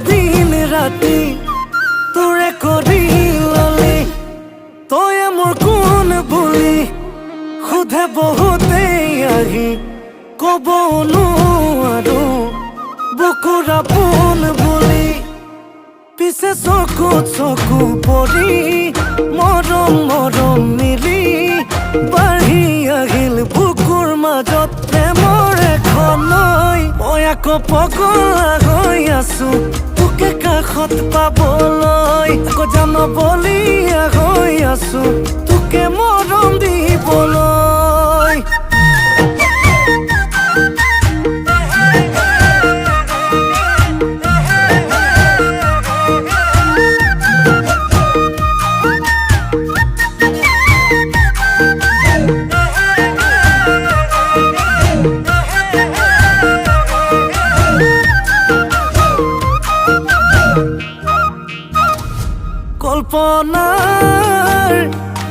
দিন ৰাতি তোৰে কৰি ললি তয়ে মোৰ কোন বুলি সোধে বহুতেই আহি ক'ব নোৱাৰো বুকুৰ আপোন বুলি পিছে চকুত চকু পৰি মৰম মৰম মিলি বাঢ়ি আহিল বুকুৰ মাজত প্ৰেমৰ এখন নৈ মই আকৌ পগলা হৈ আছো তোকে কাষত পাবলৈ আকৌ জানবলীয়া হৈ আছো তোকে মৰম দিবলৈ কল্পনাৰ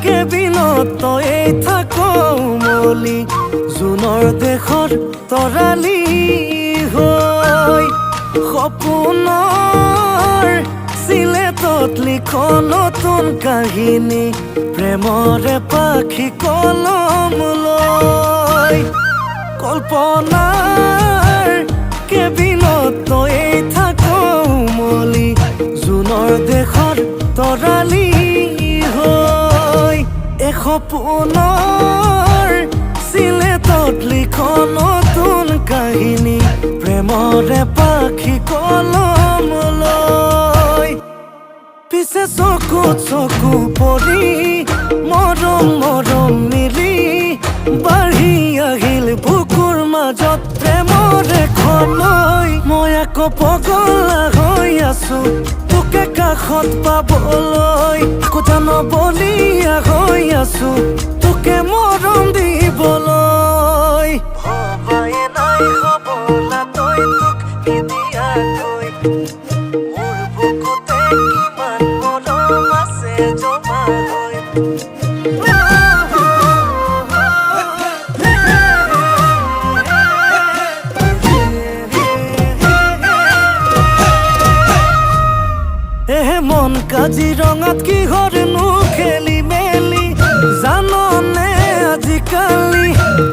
কেবিনত তই থাকো মলি জুনৰ দেশৰ তৰালি হৈ সপোনৰ চিলেটত লিখ নতুন কাহিনী প্ৰেমৰে পাখি কলম লৈ কল্পনাৰ কেবিনত তই থাকো মলি জুনৰ দেশৰ তৰালি হৈ সপোনৰ চিলেটত লিখ নতুন কাহিনী প্ৰেমৰে পাখি কলম লৈ পিছে চকুত চকু পৰি মৰম মৰম মিলি বাঢ়ি আহিল বুকুৰ মাজত প্ৰেমৰ এখন নৈ মই আকৌ পগলা হৈ আছো তোকে কাষত পাবলৈ আকৌ জানবলীয়া হৈ আছো তোকে মৰম দিবলৈ ভবাই নাই হবলা তই তোক নিদিয়াকৈ মোৰ বুকুতে কিমান মৰম আছে জমা হৈ মন কাজিৰঙাত কিহৰনো খেলি মেলি জাননে আজিকালি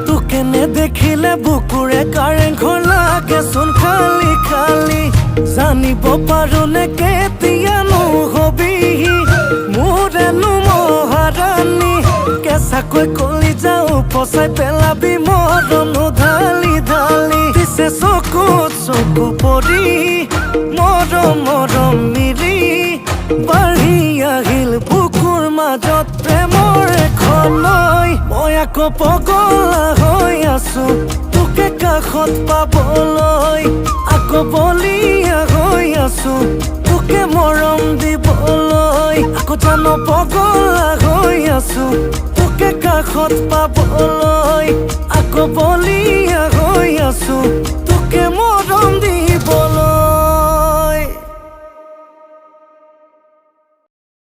তোকে নেদেখিলে বুকুৰে কাৰেংঘৰ লাগেচোন খালি খালি জানিব পাৰোনে কেতিয়ানো হবিহি মোৰেনো মহাৰাণী কেঁচাকৈ কলি যাও ফচাই পেলাবি মৰমো ঢালি ঢালি পিছে চকুত চকু পৰি মৰম মৰম মিলি বাঢ়ি আহিল বুকুৰ মাজত প্ৰেমৰ এখন নৈ মই আকৌ পগলা হৈ আছো তোকে কাষত পাবলৈ আকৌ বলীয়া হৈ আছো তোকে মৰম দিবলৈ আকৌ জানো পগলা হৈ আছো তোকে কাষত পাবলৈ